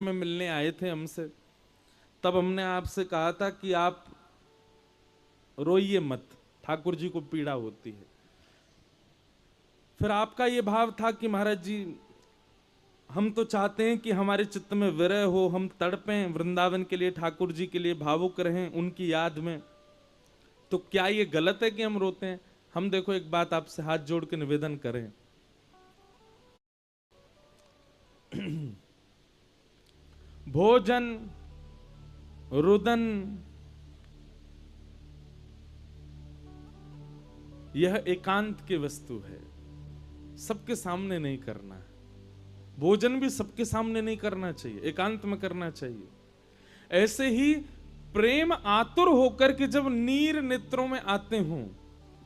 में मिलने आए थे हमसे, तब हमने आपसे कहा था कि आप रोइए मत, ठाकुर जी को पीड़ा होती है। फिर आपका ये भाव था कि महाराज जी, हम तो चाहते हैं कि हमारे चित्त में विरह हो, हम तड़पें वृंदावन के लिए, ठाकुर जी के लिए भावुक रहें उनकी याद में। तो क्या ये गलत है कि हम रोते हैं? हम देखो एक बात आपसे हाथ जोड़ के निवेदन करें, भोजन, रुदन, यह एकांत की वस्तु है, सबके सामने नहीं करना है। भोजन भी सबके सामने नहीं करना चाहिए, एकांत में करना चाहिए। ऐसे ही प्रेम आतुर होकर के जब नीर नेत्रों में आते हों,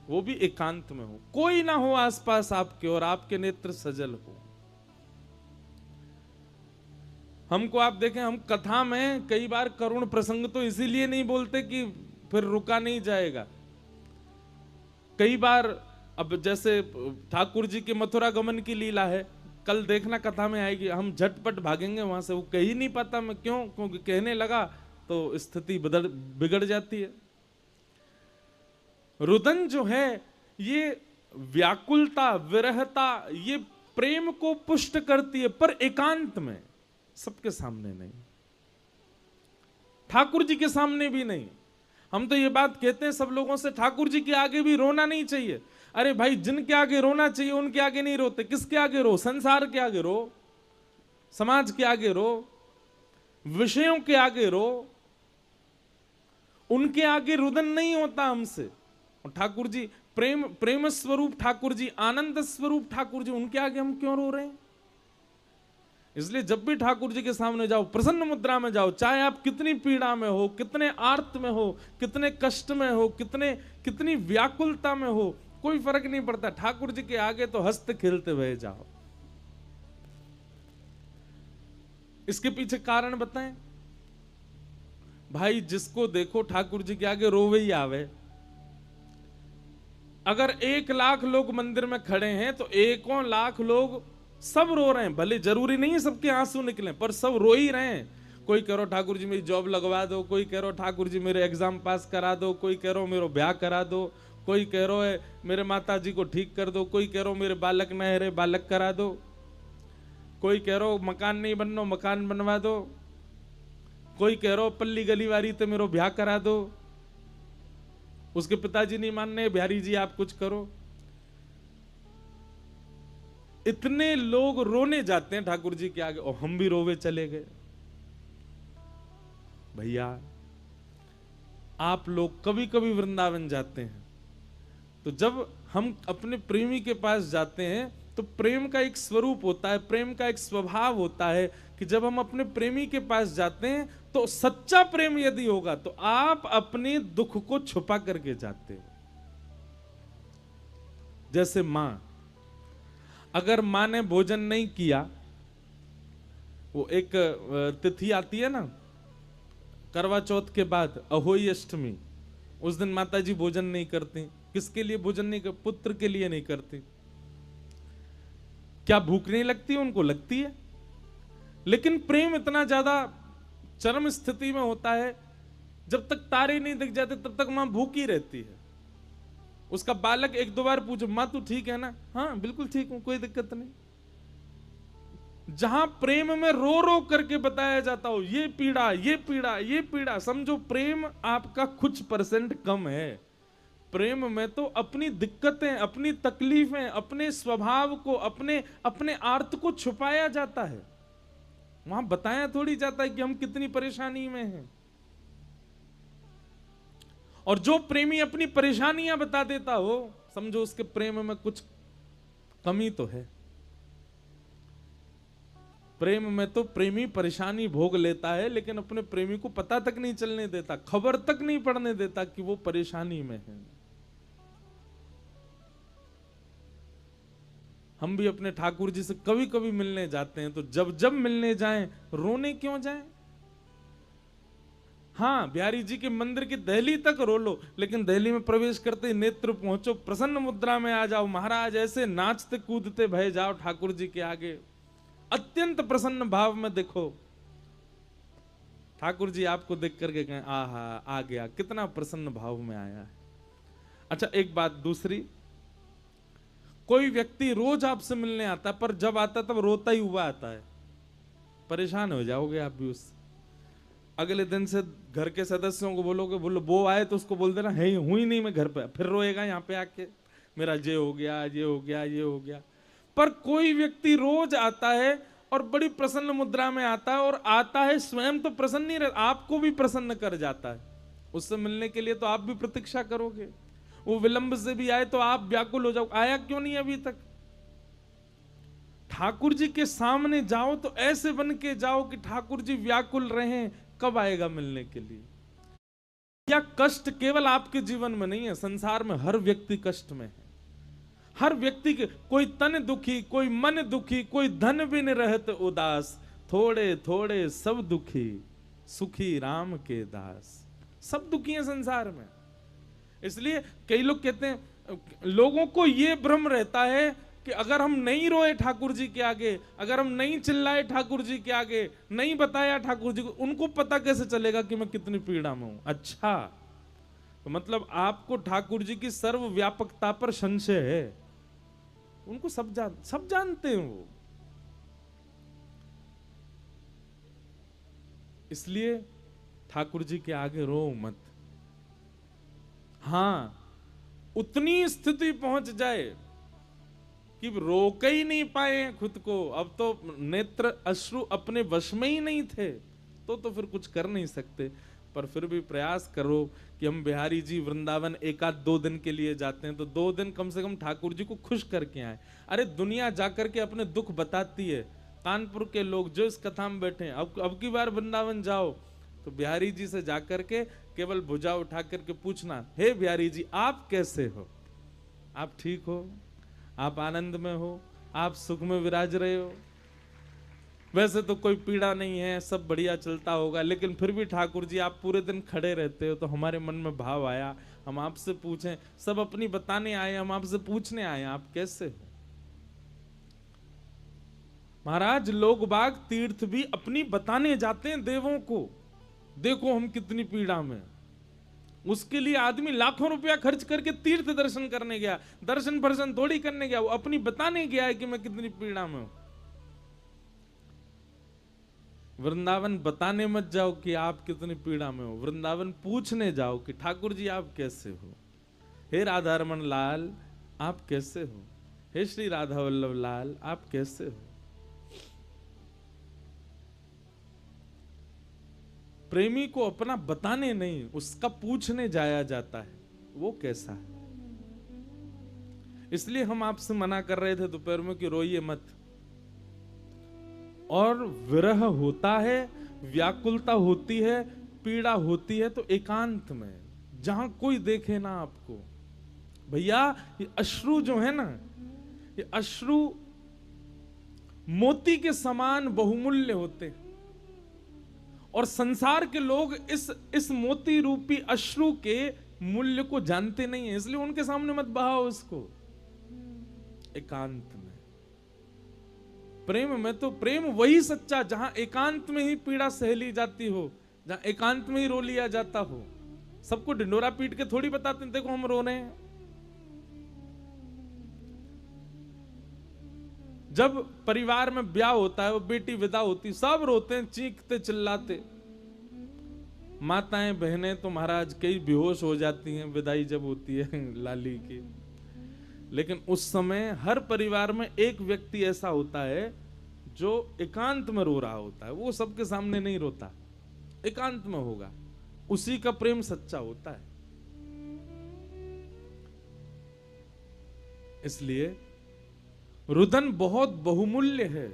वो भी एकांत में हो, कोई ना हो आसपास आपके और आपके नेत्र सजल हो। हमको आप देखें, हम कथा में कई बार करुण प्रसंग तो इसीलिए नहीं बोलते कि फिर रुका नहीं जाएगा। कई बार अब जैसे ठाकुर जी के मथुरा गमन की लीला है, कल देखना कथा में आएगी, हम झटपट भागेंगे वहां से। वो कह ही नहीं पाता मैं क्यों, क्योंकि कहने लगा तो स्थिति बिगड़ जाती है। रुदन जो है ये व्याकुलता, विरहता, ये प्रेम को पुष्ट करती है, पर एकांत में, सबके सामने नहीं, ठाकुर जी के सामने भी नहीं। हम तो ये बात कहते हैं सब लोगों से, ठाकुर जी के आगे भी रोना नहीं चाहिए। अरे भाई, जिनके आगे रोना चाहिए उनके आगे नहीं रोते, किसके आगे रो? संसार के आगे रो, समाज के आगे रो, विषयों के आगे रो, उनके आगे रुदन नहीं होता हमसे। और ठाकुर जी प्रेम स्वरूप ठाकुर जी, आनंद स्वरूप ठाकुर जी, उनके आगे हम क्यों रो रहे हैं? इसलिए जब भी ठाकुर जी के सामने जाओ, प्रसन्न मुद्रा में जाओ, चाहे आप कितनी पीड़ा में हो, कितने आर्त में हो, कितने कष्ट में हो, कितनी व्याकुलता में हो, कोई फर्क नहीं पड़ता, ठाकुर जी के आगे तो हंसते खेलते हुए जाओ। इसके पीछे कारण बताएं भाई। जिसको देखो ठाकुर जी के आगे रोवे ही आवे। अगर 1,00,000 लोग मंदिर में खड़े हैं तो 1,00,000 लोग सब रो रहे हैं। भले जरूरी नहीं है सबके आंसू निकले, पर सब रो ही रहे हैं। कोई कह रहा ठाकुर जी मेरी जॉब लगवा दो, कोई कह रहा ठाकुर जी मेरे एग्जाम पास करा दो, कोई कह रहा मेरा ब्याह करा दो, कोई कह रहा है मेरे माता जी को ठीक कर दो, कोई कह रहा मेरे बालक न रहे बालक करा दो, कोई कह रहा मकान नहीं बनना मकान बनवा दो, कोई कह रहा पल्ली गली वारी तो मेरा ब्याह करा दो। उसके पिताजी नहीं मान रहे, बिहारी जी आप कुछ करो। इतने लोग रोने जाते हैं ठाकुर जी के आगे और हम भी रोवे चले गए। भैया, आप लोग कभी कभी वृंदावन जाते हैं तो जब हम अपने प्रेमी के पास जाते हैं तो प्रेम का एक स्वरूप होता है, प्रेम का एक स्वभाव होता है कि जब हम अपने प्रेमी के पास जाते हैं तो सच्चा प्रेम यदि होगा तो आप अपने दुख को छुपा करके जाते हो। जैसे मां, अगर मां ने भोजन नहीं किया, वो एक तिथि आती है ना करवा चौथ के बाद, अहोई अष्टमी, उस दिन माता जी भोजन नहीं करती। किसके लिए भोजन नहीं करती? पुत्र के लिए नहीं करती। क्या भूख नहीं लगती? उनको लगती है, लेकिन प्रेम इतना ज्यादा चरम स्थिति में होता है, जब तक तारे नहीं दिख जाते तब तक मां भूखी रहती है। उसका बालक 1-2 बार पूछो, मां तू ठीक है ना? हाँ बिल्कुल ठीक हूं, कोई दिक्कत नहीं। जहां प्रेम में रो रो करके बताया जाता हो ये पीड़ा, ये पीड़ा, ये पीड़ा, समझो प्रेम आपका कुछ % कम है। प्रेम में तो अपनी दिक्कतें, अपनी तकलीफें, अपने स्वभाव को, अपने आर्त को छुपाया जाता है। वहां बताया थोड़ी जाता है कि हम कितनी परेशानी में हैं। और जो प्रेमी अपनी परेशानियां बता देता हो, समझो उसके प्रेम में कुछ कमी तो है। प्रेम में तो प्रेमी परेशानी भोग लेता है, लेकिन अपने प्रेमी को पता तक नहीं चलने देता, खबर तक नहीं पड़ने देता कि वो परेशानी में है। हम भी अपने ठाकुर जी से कभी कभी मिलने जाते हैं तो जब जब मिलने जाएं, रोने क्यों जाएं? हाँ, बिहारी जी के मंदिर की दहली तक रो लो, लेकिन दहली में प्रवेश करते ही नेत्र पहुंचो, प्रसन्न मुद्रा में आ जाओ। महाराज ऐसे नाचते कूदते भय जाओ ठाकुर जी के आगे, अत्यंत प्रसन्न भाव में देखो। ठाकुर जी आपको देख करके कहें आहा आ गया, कितना प्रसन्न भाव में आया है। अच्छा एक बात दूसरी, कोई व्यक्ति रोज आपसे मिलने आता है पर जब आता तब रोता ही हुआ आता है, परेशान हो जाओगे आप भी उससे। अगले दिन से घर के सदस्यों को बोलोगे, बोलो वो आए तो उसको बोल देना है हूं ही नहीं मैं घर पे, फिर रोएगा यहाँ पे आके मेरा ये हो गया ये हो गया ये हो गया। पर कोई व्यक्ति रोज आता है और बड़ी प्रसन्न मुद्रा में आता है, और आता है स्वयं तो प्रसन्न नहीं रहता, आपको भी प्रसन्न कर जाता है। उससे मिलने के लिए तो आप भी प्रतीक्षा करोगे, वो विलंब से भी आए तो आप व्याकुल हो जाओ, आया क्यों नहीं अभी तक। ठाकुर जी के सामने जाओ तो ऐसे बन के जाओ कि ठाकुर जी व्याकुल रहे, कब आएगा मिलने के लिए। या कष्ट केवल आपके जीवन में नहीं है, संसार में हर व्यक्ति कष्ट में है। हर व्यक्ति के, कोई तन दुखी, कोई मन दुखी, कोई धन बिन रहत उदास, थोड़े थोड़े सब दुखी, सुखी राम के दास। सब दुखी हैं संसार में। इसलिए कई लोग कहते हैं, लोगों को यह भ्रम रहता है कि अगर हम नहीं रोए ठाकुर जी के आगे, अगर हम नहीं चिल्लाए ठाकुर जी के आगे, नहीं बताया ठाकुर जी को, उनको पता कैसे चलेगा कि मैं कितनी पीड़ा में हूं। अच्छा, तो मतलब आपको ठाकुर जी की सर्वव्यापकता पर संशय है। उनको सब जानते हैं वो। इसलिए ठाकुर जी के आगे रो मत। हां, उतनी स्थिति पहुंच जाए कि रोक ही नहीं पाए खुद को, अब तो नेत्र अश्रु अपने वश में ही नहीं थे, तो फिर कुछ कर नहीं सकते। पर फिर भी प्रयास करो कि हम बिहारी जी वृंदावन एक आध 2 दिन के लिए जाते हैं तो 2 दिन कम से कम ठाकुर जी को खुश करके आए। अरे दुनिया जाकर के अपने दुख बताती है, कानपुर के लोग जो इस कथा में बैठे हैं, अब की बार वृंदावन जाओ तो बिहारी जी से जाकर के केवल भुजा उठा करके पूछना, हे बिहारी जी आप कैसे हो, आप ठीक हो, आप आनंद में हो, आप सुख में विराज रहे हो, वैसे तो कोई पीड़ा नहीं है, सब बढ़िया चलता होगा, लेकिन फिर भी ठाकुर जी आप पूरे दिन खड़े रहते हो। तो हमारे मन में भाव आया, हम आपसे पूछें, सब अपनी बताने आए, हम आपसे पूछने आए आप कैसे हो। महाराज लोग बाग तीर्थ भी अपनी बताने जाते हैं देवों को, देखो हम कितनी पीड़ा में। उसके लिए आदमी लाखों रुपया खर्च करके तीर्थ दर्शन करने गया, दर्शन भर्शन थोड़ी करने गया, वो अपनी बताने गया है कि मैं कितनी पीड़ा में हूं। वृंदावन बताने मत जाओ कि आप कितनी पीड़ा में हो, वृंदावन पूछने जाओ कि ठाकुर जी आप कैसे हो, हे राधा रमन लाल आप कैसे हो, हे श्री राधा वल्लभ लाल आप कैसे हो। प्रेमी को अपना बताने नहीं, उसका पूछने जाया जाता है वो कैसा है। इसलिए हम आपसे मना कर रहे थे दोपहर में कि रोइए मत। और विरह होता है, व्याकुलता होती है, पीड़ा होती है तो एकांत में, जहां कोई देखे ना आपको। भैया ये अश्रु जो है ना, ये अश्रु मोती के समान बहुमूल्य होते हैं, और संसार के लोग इस मोती रूपी अश्रु के मूल्य को जानते नहीं है, इसलिए उनके सामने मत बहाओ इसको। एकांत में, प्रेम में तो प्रेम वही सच्चा जहां एकांत में ही पीड़ा सह ली जाती हो, जहां एकांत में ही रो लिया जाता हो। सबको ढिंडोरा पीट के थोड़ी बताते हैं देखो हम रो रहे हैं। जब परिवार में ब्याह होता है, वो बेटी विदा होती, सब रोते हैं, चीखते चिल्लाते। माताएं बहनें तो महाराज कई बेहोश हो जाती हैं विदाई जब होती है लाली की। लेकिन उस समय हर परिवार में एक व्यक्ति ऐसा होता है जो एकांत में रो रहा होता है, वो सबके सामने नहीं रोता, एकांत में होगा, उसी का प्रेम सच्चा होता है। इसलिए रुदन बहुत बहुमूल्य है।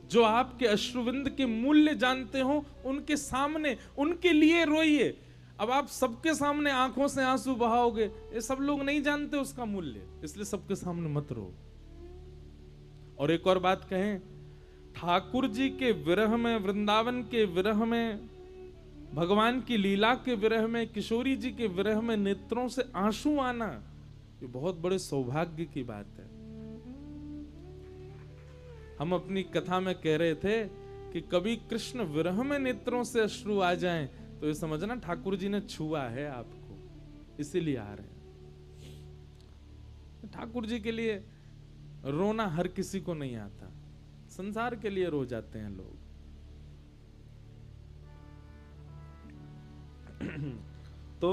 जो आपके अश्रुविंद के मूल्य जानते हो उनके सामने, उनके लिए रोइए। अब आप सबके सामने आंखों से आंसू बहाओगे, ये सब लोग नहीं जानते उसका मूल्य, इसलिए सबके सामने मत रो। और एक और बात कहें, ठाकुर जी के विरह में, वृंदावन के विरह में, भगवान की लीला के विरह में, किशोरी जी के विरह में नेत्रों से आंसू आना, ये बहुत बड़े सौभाग्य की बात है। हम अपनी कथा में कह रहे थे कि कभी कृष्ण विरह में नेत्रों से अश्रु आ जाएं तो ये समझना ठाकुर जी ने छुआ है आपको, इसीलिए आ रहे हैं। ठाकुर जी के लिए रोना हर किसी को नहीं आता, संसार के लिए रो जाते हैं लोग। तो